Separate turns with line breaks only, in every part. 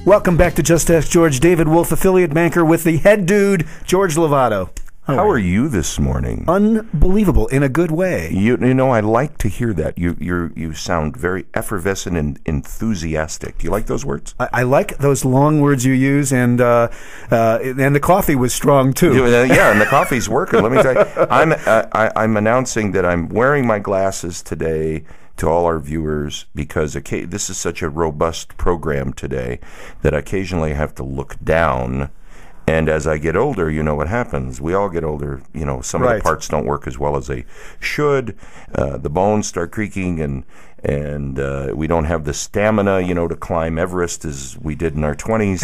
Welcome back to Just Ask George. David Wolf, affiliate banker with the head dude, George Lovato.
How are you this morning?
Unbelievable, in a good way.
You know, I like to hear that. You sound very effervescent and enthusiastic. Do you like those words?
I like those long words you use, and the coffee was strong too.
Yeah, and the coffee's working. Let me tell you, I'm announcing that I'm wearing my glasses today to all our viewers because this is such a robust program today that occasionally I have to look down. And as I get older, you know what happens. We all get older. You know, some of the parts don't work as well as they should. The bones start creaking, and we don't have the stamina, to climb Everest as we did in our 20s.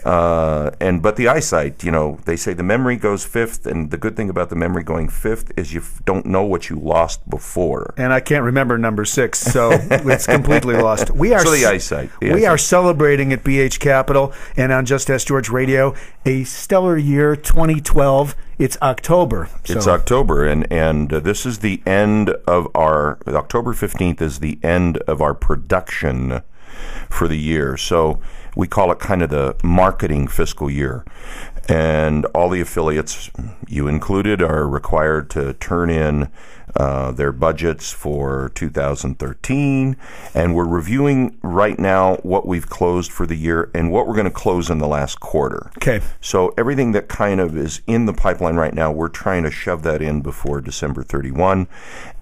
But the eyesight, they say the memory goes fifth, and the good thing about the memory going fifth is you don't know what you lost before.
And I can't remember number 6, so it's completely lost.
The eyesight.
We are celebrating at BH Capital and on Just Ask George Radio a stellar year, 2012. It's October.
It's October, and this is the end of our, October 15th is the end of our production for the year. So we call it kind of the marketing fiscal year. And all the affiliates, you included, are required to turn in their budgets for 2013. And we're reviewing right now what we've closed for the year and what we're going to close in the last quarter.
Okay.
So everything that kind of is in the pipeline right now, we're trying to shove that in before December 31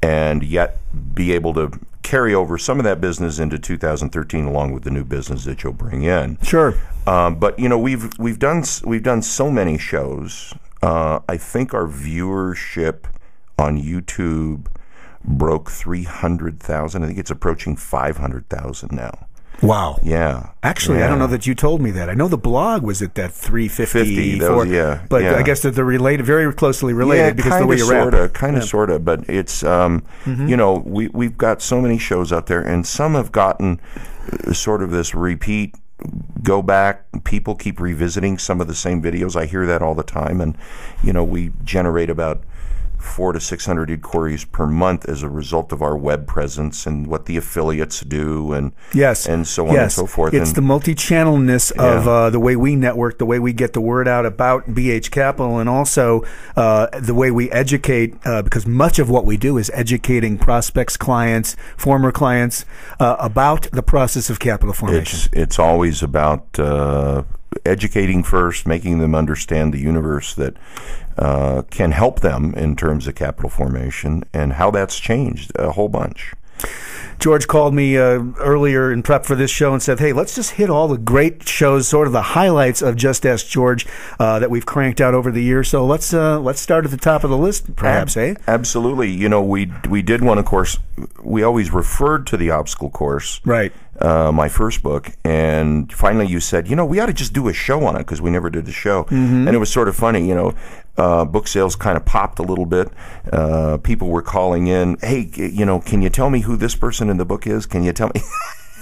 and yet be able to carry over some of that business into 2013 along with the new business that you'll bring in.
Sure.
But we've done so many shows. I think our viewership on YouTube broke 300,000. I think it's approaching 500,000 now.
Wow.
Yeah.
Actually, I don't know that you told me that. I know the blog was at that 350. But I guess that they're related, very closely related because of the way you rap.
Kind of, sort of. But it's, we've got so many shows out there, and some have gotten sort of this repeat, go back. People keep revisiting some of the same videos. I hear that all the time. And, we generate about 400 to 600 inquiries per month as a result of our web presence and what the affiliates do, and so on and so forth.
It's the multi-channelness of the way we network, the way we get the word out about BH Capital, and also the way we educate, because much of what we do is educating prospects, clients, former clients about the process of capital formation.
It's always about educating first, making them understand the universe that can help them in terms of capital formation and how that's changed a whole bunch.
George called me earlier in prep for this show and said, hey, let's just hit all the great shows, sort of the highlights of Just Ask George that we've cranked out over the year. So let's start at the top of the list, perhaps, eh?
Absolutely. We did one, of course. We always referred to the obstacle course.
Right.
My first book, and finally you said, we ought to just do a show on it because we never did the show. Mm-hmm. And it was sort of funny, book sales kind of popped a little bit. People were calling in, hey, can you tell me who this person in the book is? Can you tell me?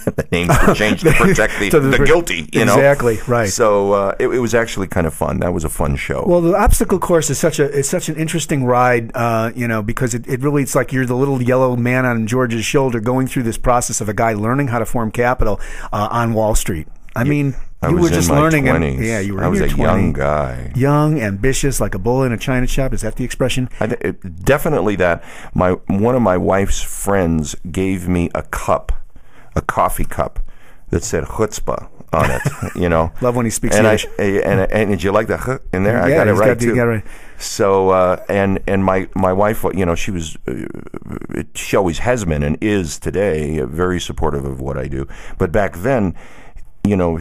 The names were changed to protect the guilty,
Exactly, right.
So it was actually kind of fun. That was a fun show.
Well, the obstacle course is such an interesting ride, because it really, it's like you're the little yellow man on George's shoulder going through this process of a guy learning how to form capital on Wall Street. I mean, you were just learning.
20s.
You were.
I was a young guy,
young, ambitious, like a bull in a china shop. Is that the expression?
Definitely that. One of my wife's friends gave me a coffee cup that said chutzpah on it.
Love when he speaks
English.
Yiddish.
And did you like the ch in there?
Yeah,
I got it right too.
Got it right.
So and my wife, she was she always has been and is today very supportive of what I do. But back then,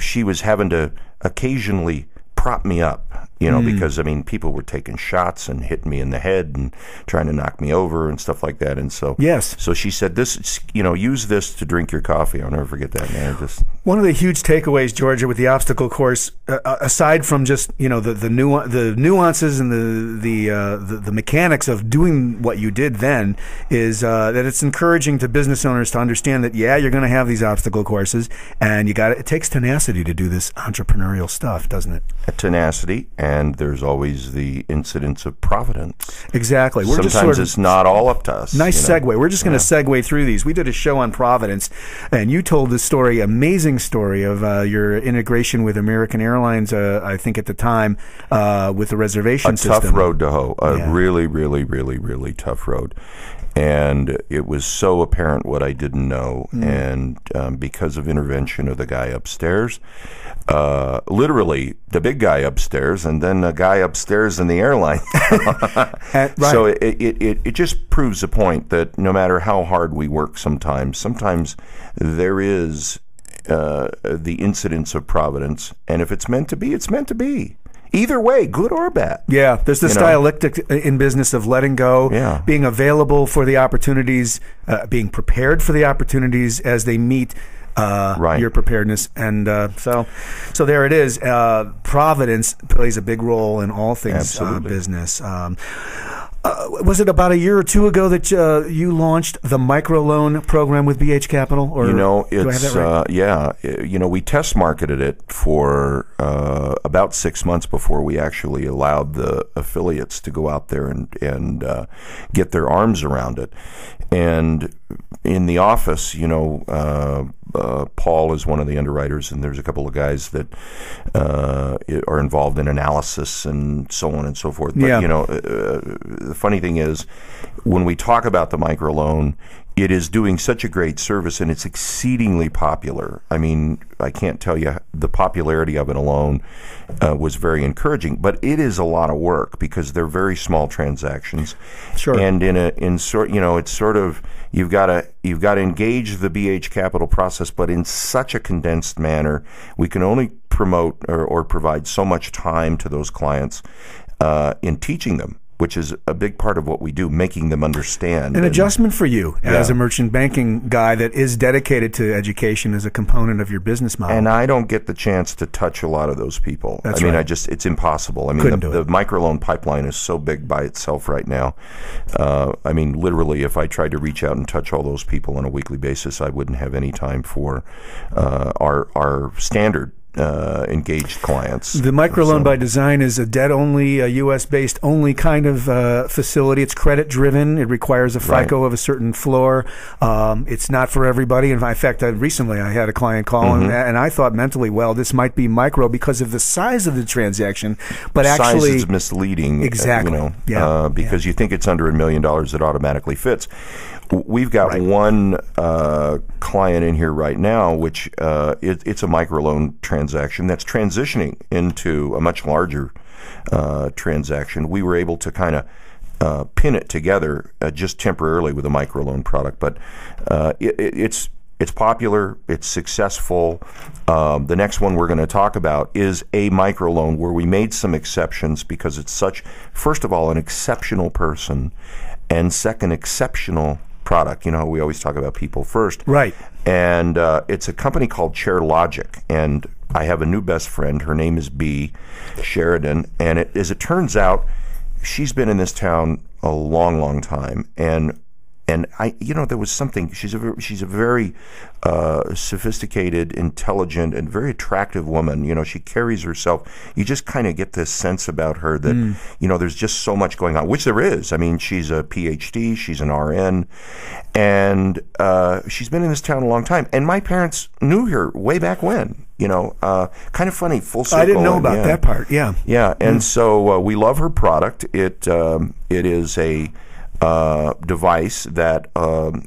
she was having to occasionally prop me up. Because people were taking shots and hitting me in the head and trying to knock me over and stuff like that. And so, so she said, "This, use this to drink your coffee." I'll never forget that, man.
One of the huge takeaways, Georgia, with the obstacle course, aside from just the nuances and the mechanics of doing what you did then, is that it's encouraging to business owners to understand that you're going to have these obstacle courses, and it takes tenacity to do this entrepreneurial stuff, doesn't it?
Tenacity. and there's always the incidence of Providence.
Exactly.
Sometimes it's not all up to us.
Nice segue. We're just going to segue through these. We did a show on Providence, and you told this story, amazing story of your integration with American Airlines, I think at the time, with the reservation system.
A tough road to hoe. Really, really, really, really tough road. And it was so apparent what I didn't know. And because of intervention of the guy upstairs, literally the big guy upstairs, and then a guy upstairs in the airline.
Right.
So it just proves a point that no matter how hard we work sometimes there is the incidence of Providence. And if it's meant to be, it's meant to be. Either way, good or bad.
Yeah, there's this dialectic in business of letting go, being available for the opportunities, being prepared for the opportunities as they meet your preparedness. And so there it is. Providence plays a big role in all things business. Was it about a year or two ago that you launched the microloan program with BH Capital? Or do I have that right?
We test marketed it for about 6 months before we actually allowed the affiliates to go out there and get their arms around it. And in the office, Paul is one of the underwriters, and there's a couple of guys that are involved in analysis and so on and so forth. But, the funny thing is, when we talk about the microloan, it is doing such a great service, and it's exceedingly popular. I mean, I can't tell you the popularity of it alone was very encouraging, but it is a lot of work because they're very small transactions.
Sure.
And it's sort of you've got to engage the BH Capital process, but in such a condensed manner. We can only promote or provide so much time to those clients in teaching them, which is a big part of what we do, making them understand.
An adjustment for you as a merchant banking guy that is dedicated to education as a component of your business model.
And I don't get the chance to touch a lot of those people.
That's right.
It's impossible. I mean, the microloan pipeline is so big by itself right now. Literally, if I tried to reach out and touch all those people on a weekly basis, I wouldn't have any time for our standard engaged clients.
The microloan by design is a debt-only, U.S.-based only kind of facility. It's credit-driven. It requires a FICO of a certain floor. It's not for everybody. In fact, recently I had a client call, and I thought mentally, well, this might be micro because of the size of the transaction, but actually...
Size is misleading.
Exactly.
Because you think it's under $1 million, it automatically fits. We've got one client in here right now, which it's a microloan transaction that's transitioning into a much larger transaction. We were able to kind of pin it together just temporarily with a microloan product, but it's popular, it's successful. The next one we're going to talk about is a microloan where we made some exceptions because it's such, first of all, an exceptional person, and second, exceptional product. We always talk about people first.
Right.
And it's a company called ChairLogic. And I have a new best friend. Her name is B. Sheridan. And as it turns out, she's been in this town a long, long time. And there was something. She's a very sophisticated, intelligent, and very attractive woman. She carries herself. You just kind of get this sense about her that there's just so much going on, which there is. I mean, she's a PhD, she's an RN, and she's been in this town a long time. And my parents knew her way back when. Kind of funny, full circle.
I didn't know about that part. Yeah.
Yeah, and so we love her product. It is a device that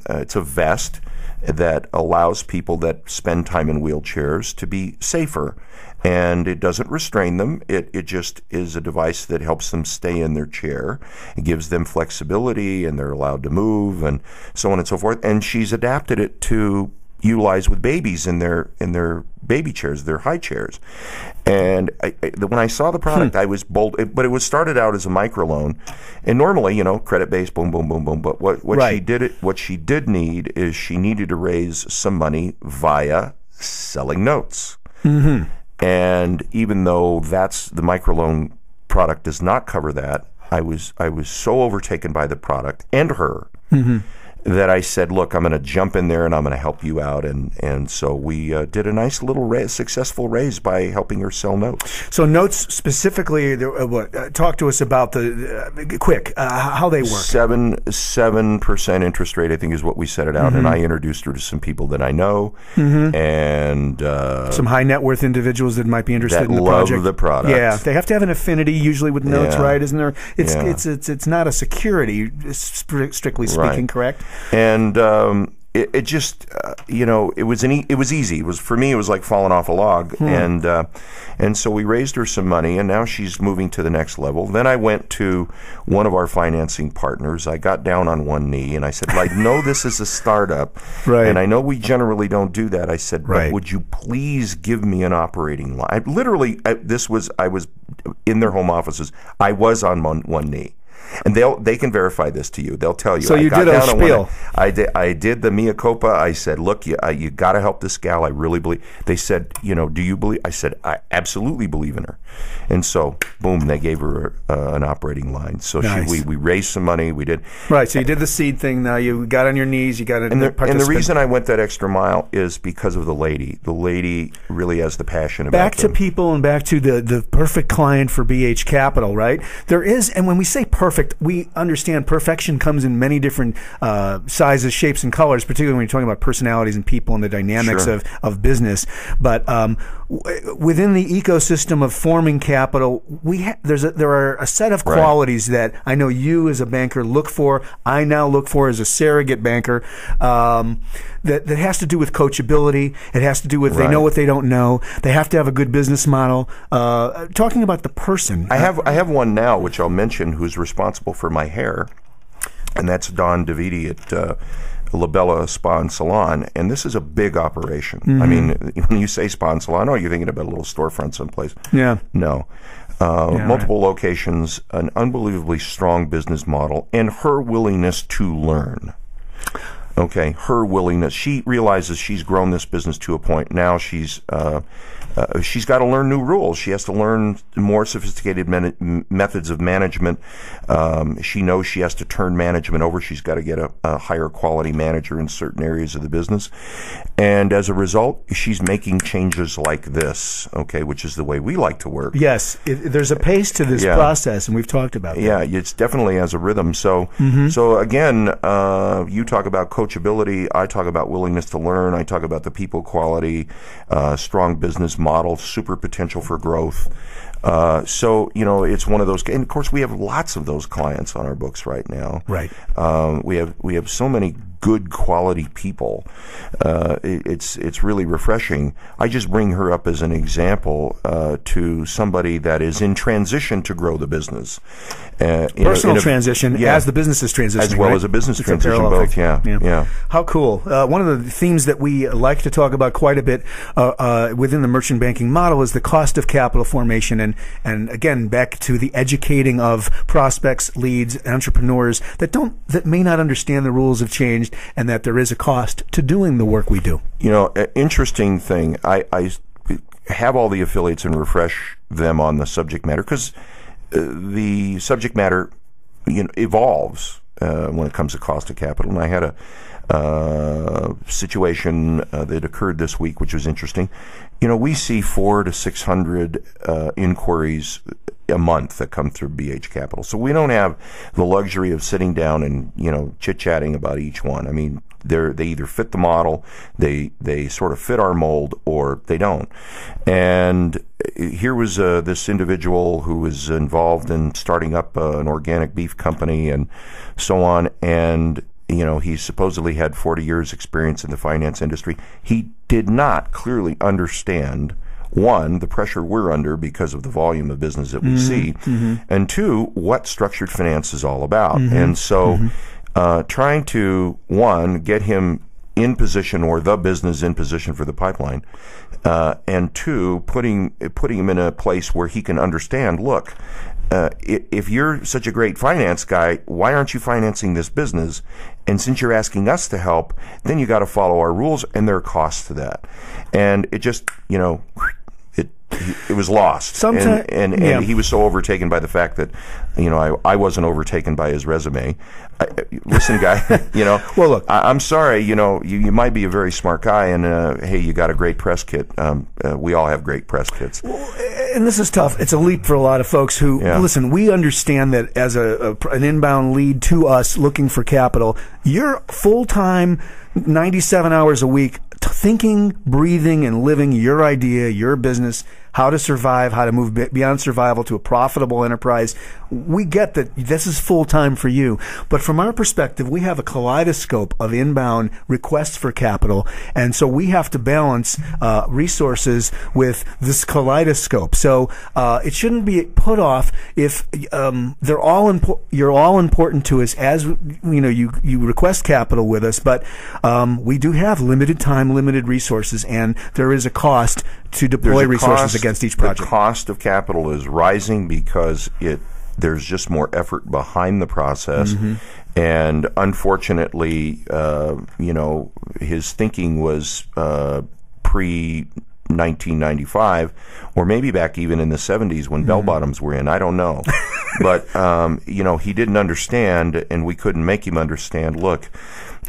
it's a vest that allows people that spend time in wheelchairs to be safer, and it doesn't restrain them. It just is a device that helps them stay in their chair. It gives them flexibility, and they're allowed to move, and so on and so forth. And she's adapted it to utilize with babies in their baby chairs, their high chairs. And when I saw the product, I was bold. But it was started out as a microloan, and normally, credit based, boom, boom, boom, boom. But what she did need is she needed to raise some money via selling notes. Mm-hmm. And even though the microloan product does not cover that, I was so overtaken by the product and her. Mm-hmm. that I said, look, I'm going to jump in there and I'm going to help you out. And so we did a nice little successful raise by helping her sell notes.
So notes specifically, talk to us about how they work.
7% interest rate, I think, is what we set it out. And I introduced her to some people that I know and
some high net worth individuals that might be interested in the project.
Love the product.
Yeah, they have to have an affinity usually with notes, right? Isn't there? It's not a security, strictly speaking, correct?
And it just, it was easy. It was, for me, it was like falling off a log. And so we raised her some money, and now she's moving to the next level. Then I went to one of our financing partners. I got down on one knee, and I said, I know this is a startup,
right,
and I know we generally don't do that. I said, but would you please give me an operating line? I was in their home offices. I was on one knee. And they can verify this to you. They'll tell you.
So you did a spiel.
I did the mea culpa. I said, look, you got to help this gal. I really believe. They said, do you believe? I said, I absolutely believe in her. And so, boom, they gave her an operating line. So
nice.
we raised some money. We did.
Right. So you did the seed thing. Now you got on your knees. You got
and the reason I went that extra mile is because of the lady. The lady really has the passion about
back to people and back to the perfect client for BH Capital, right? There is, and when we say perfect, we understand perfection comes in many different sizes, shapes, and colors, particularly when you're talking about personalities and people and the dynamics of business. But within the ecosystem of forming capital, there are a set of qualities that I know you as a banker look for. I now look for as a surrogate banker. That has to do with coachability. It has to do with they know what they don't know. They have to have a good business model. Talking about the person,
I have one now, which I'll mention, who's responsible for my hair, and that's Don DeViti at Labella Spa and Salon. And this is a big operation. I mean, when you say spa and salon, you're thinking about a little storefront someplace.
Yeah.
No. Multiple locations, an unbelievably strong business model, and her willingness to learn. Okay, her willingness. She realizes she's grown this business to a point. Now she's got to learn new rules. She has to learn more sophisticated methods of management. She knows she has to turn management over. She's got to get a higher quality manager in certain areas of the business. And as a result, she's making changes like this, okay, which is the way we like to work.
Yes, there's a pace to this process, and we've talked about that.
Yeah, it's definitely has a rhythm. So, so again, you talk about coachability. I talk about willingness to learn. I talk about the people quality, strong business model, super potential for growth. So, it's one of those, and of course we have lots of those clients on our books right now.
Right.
We have so many good quality people. It's really refreshing. I just bring her up as an example to somebody that is in transition to grow the business.
Personal transition as the business is transitioning,
as well as a business transition, both. Yeah.
How cool! One of the themes that we like to talk about quite a bit within the merchant banking model is the cost of capital formation, and again back to the educating of prospects, leads, entrepreneurs that may not understand the rules have changed, and that there is a cost to doing the work we do.
Interesting thing. I have all the affiliates and refresh them on the subject matter because the subject matter, evolves when it comes to cost of capital. And I had a situation that occurred this week, which was interesting. We see 400 to 600 inquiries a month that come through BH Capital. So we don't have the luxury of sitting down and, chit-chatting about each one. I mean, they either fit the model, they sort of fit our mold, or they don't. And here was this individual who was involved in starting up an organic beef company and so on, and he supposedly had 40 years experience in the finance industry. He did not clearly understand, one, the pressure we're under because of the volume of business that we see, and two, what structured finance is all about. And so trying to, one, get him in position, or the business in position for the pipeline, and two, putting him in a place where he can understand, look, if you're such a great finance guy, why aren't you financing this business? And since you're asking us to help, then you got to follow our rules, and there are costs to that. And it just, it was lost.
Sometimes,
and he was so overtaken by the fact that, I wasn't overtaken by his resume. Listen, guy,
Well, look,
I'm sorry, you might be a very smart guy, and hey, you got a great press kit. We all have great press kits.
And this is tough. It's a leap for a lot of folks who, listen, we understand that as an inbound lead to us looking for capital, you're full-time, 97 hours a week, thinking, breathing, and living your idea, your business, how to survive, how to move beyond survival to a profitable enterprise. We get that this is full-time for you. But from our perspective, we have a kaleidoscope of inbound requests for capital. And so we have to balance resources with this kaleidoscope. So it shouldn't be put off if you're all important to us as you request capital with us. But we do have limited time, limited resources, and there is a cost to deploy resources against each project.
The cost of capital is rising because there's just more effort behind the process. Mm-hmm. And unfortunately, his thinking was pre-1995, or maybe back even in the 70s when bell bottoms were in. I don't know. But, he didn't understand, and we couldn't make him understand. Look,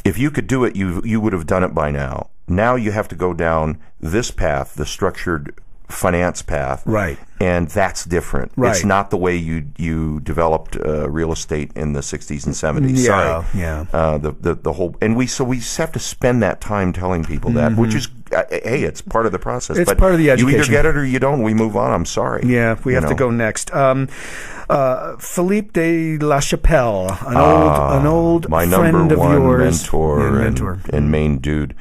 if you could do it, you would have done it by now. Now you have to go down this path, the structured finance path.
Right.
And that's different.
Right.
It's not the way you developed real estate in the 60s and 70s.
Yeah,
Sorry.
yeah.
The whole, and we just have to spend that time telling people that, which is, hey, it's part of the process.
It's part of the education.
You either get it or you don't. We move on. I'm sorry.
Yeah, we have to go next. Philippe de la Chapelle, an old
my
friend
number
of
one
yours,
mentor and main dude.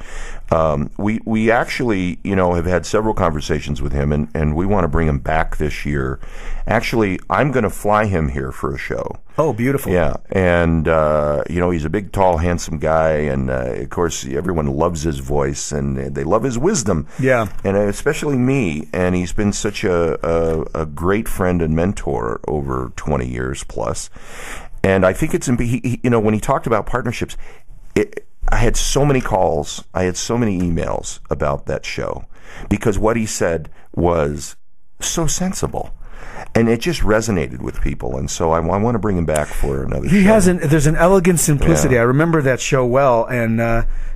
We actually, have had several conversations with him, and we want to bring him back this year. Actually, I'm going to fly him here for a show.
Oh, beautiful.
Yeah, and, he's a big, tall, handsome guy, and, of course, everyone loves his voice, and they love his wisdom.
Yeah.
And especially me, and he's been such a great friend and mentor over 20 years plus. And I think it's, when he talked about partnerships, I had so many calls, I had so many emails about that show, because what he said was so sensible. And it just resonated with people, and so I want to bring him back for another show.
There's an elegant simplicity.
Yeah.
I remember that show well, and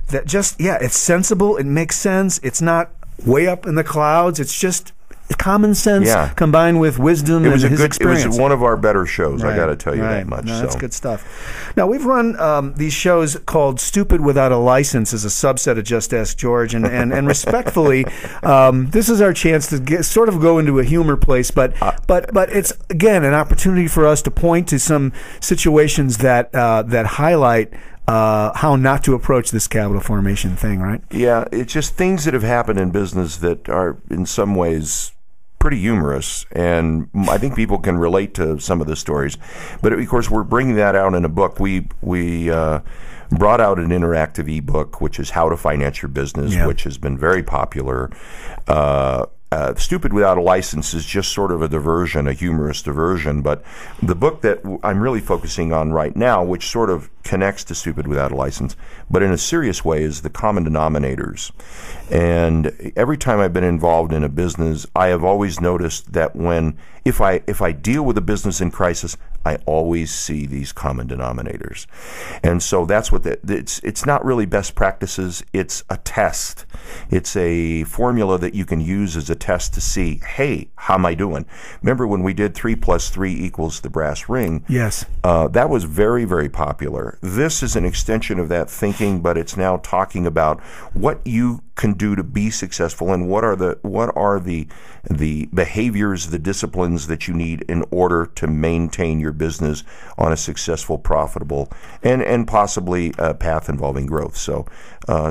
it's sensible, it makes sense, it's not way up in the clouds, it's just common sense combined with wisdom and his experience.
It was one of our better shows,
right,
I got to tell you that much.
No, that's good stuff. Now, we've run these shows called Stupid Without a License as a subset of Just Ask George, and respectfully, this is our chance to sort of go into a humor place, but it's, again, an opportunity for us to point to some situations that highlight how not to approach this capital formation thing, right?
Yeah, it's just things that have happened in business that are in some ways pretty humorous, and I think people can relate to some of the stories. But of course, we're bringing that out in a book. We brought out an interactive ebook, which is How to Finance Your Business, which has been very popular. Stupid Without a License is just sort of a diversion, a humorous diversion. But the book that I'm really focusing on right now, which sort of connects to Stupid Without a License, but in a serious way, is the common denominators. And every time I've been involved in a business, I have always noticed that if I deal with a business in crisis, I always see these common denominators. And so that's what it's not really best practices, it's a test. It's a formula that you can use as a test to see, hey, how am I doing? Remember when we did 3 + 3 = the brass ring?
Yes.
That was very, very popular. This is an extension of that thinking, but it's now talking about what you can do to be successful and what are the behaviors, the disciplines that you need in order to maintain your business on a successful, profitable, and possibly a path involving growth. So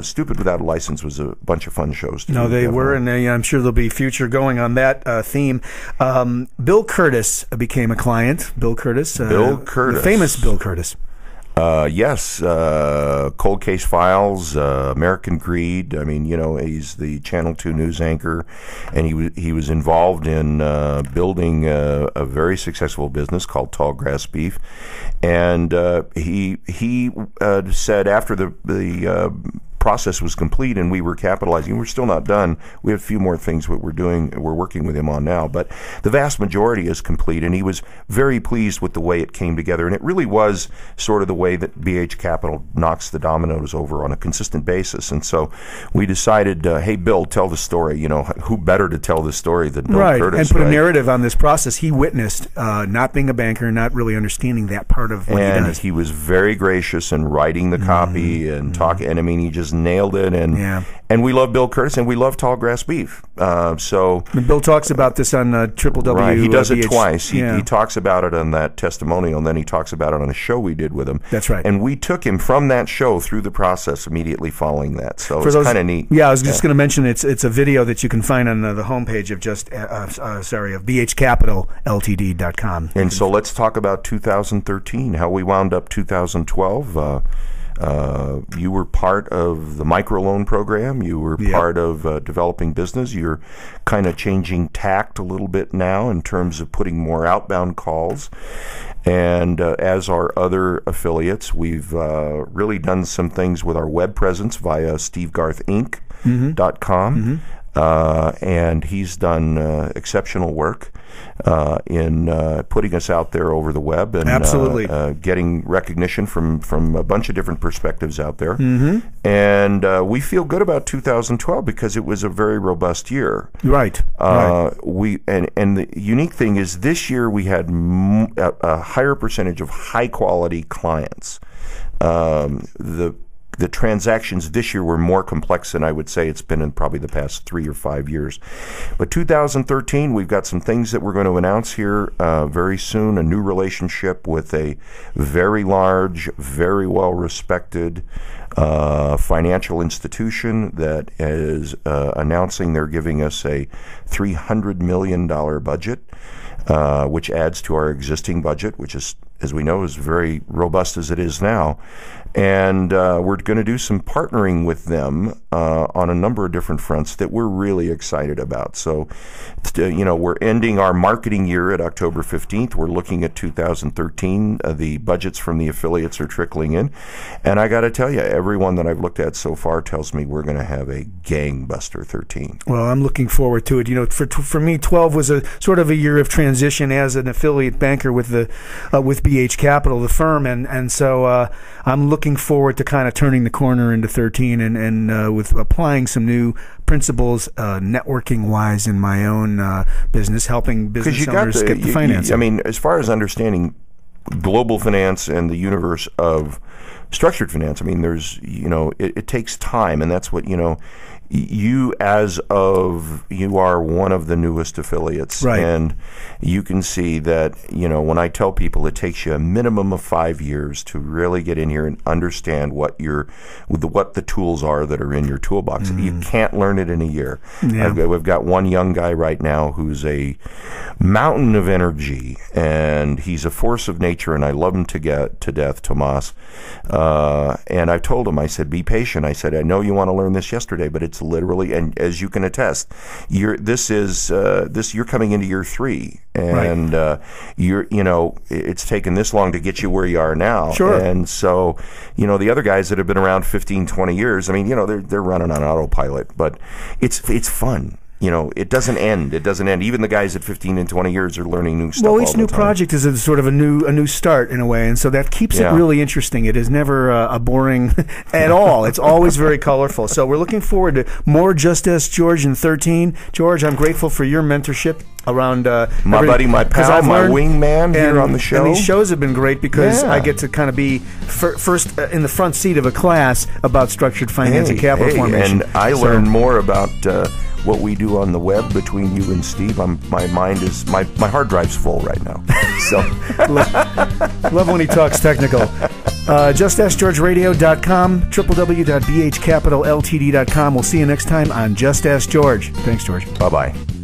Stupid Without a License was a bunch of fun shows to do.
No, they were, and I'm sure there'll be future going on that theme. Bill Curtis became a client. Bill Curtis. The famous Bill Curtis.
Yes, Cold Case Files, American Greed. I mean, he's the Channel 2 news anchor, and he was involved in building a very successful business called Tall Grass Beef, and he said after the process was complete and we were capitalizing. We're still not done. We have a few more things that we're working with him on now, but the vast majority is complete, and he was very pleased with the way it came together. And it really was sort of the way that BH Capital knocks the dominoes over on a consistent basis. And so we decided, hey, Bill, tell the story. You know, who better to tell the story than Bill Curtis?
And put a narrative on this process. He witnessed not being a banker, not really understanding that part of what he does.
And he was very gracious in writing the copy and talking. And I mean, he just nailed it. And we love Bill Curtis, and we love tall grass beef.
And Bill talks about this on Triple W.
Right, he does it twice. He talks about it on that testimonial, and then he talks about it on a show we did with him.
That's right.
And we took him from that show through the process immediately following that. So it's kind of neat.
Yeah, I was just going to mention it's a video that you can find on the homepage of of bhcapitalltd.com.
And so let's talk about 2013, how we wound up 2012. You were part of the microloan program. You were part of developing business. You're kind of changing tact a little bit now in terms of putting more outbound calls. And as our other affiliates, we've really done some things with our web presence via stevegarthinc.com. And he's done exceptional work in putting us out there over the web and getting recognition from a bunch of different perspectives out there. And we feel good about 2012 because it was a very robust year.
Right.
And the unique thing is this year we had a higher percentage of high quality clients. The transactions this year were more complex than I would say it's been in probably the past 3 or 5 years. But 2013, we've got some things that we're going to announce here very soon, a new relationship with a very large, very well-respected financial institution that is announcing they're giving us a $300 million budget, which adds to our existing budget, which is, as we know, is very robust as it is now. And we're going to do some partnering with them on a number of different fronts that we're really excited about. So, we're ending our marketing year at October 15th. We're looking at 2013. The budgets from the affiliates are trickling in. And I got to tell you, everyone that I've looked at so far tells me we're going to have a gangbuster 13.
Well, I'm looking forward to it. For me, 12 was a sort of a year of transition as an affiliate banker with BH Capital, the firm. And so I'm looking forward to kind of turning the corner into 13 and with applying some new principles networking wise in my own business, helping business owners get the financing.
I mean, as far as understanding global finance and the universe of structured finance, I mean, there's, it takes time, and that's what, you are one of the newest affiliates,
right.
And you can see that, when I tell people it takes you a minimum of 5 years to really get in here and understand what the tools are that are in your toolbox. You can't learn it in a year.
Yeah.
We've got one young guy right now who's a mountain of energy, and he's a force of nature, and I love him to death, Tomas. And I told him, I said, be patient. I said, I know you want to learn this yesterday, but it's literally, and as you can attest, you're coming into year 3, and
right.
It's taken this long to get you where you are now.
Sure.
And so, the other guys that have been around 15, 20 years, I mean, they're running on autopilot, but it's fun. It doesn't end. It doesn't end. Even the guys at 15 and 20 years are learning new stuff.
Well, each new project is a sort of a new start in a way, and so that keeps it really interesting. It is never a boring at all. It's always very colorful. So we're looking forward to more Just Ask George in 13. George, I'm grateful for your mentorship around
my buddy, my pal, my wingman here on the show.
And these shows have been great because I get to kind of be first in the front seat of a class about structured finance and capital formation.
And I learned more about what we do on the web between you and Steve. My hard drive's full right now. So
love when he talks technical. JustAskGeorgeRadio.com, www.bhcapitalltd.com. We'll see you next time on Just Ask George. Thanks, George.
Bye-bye.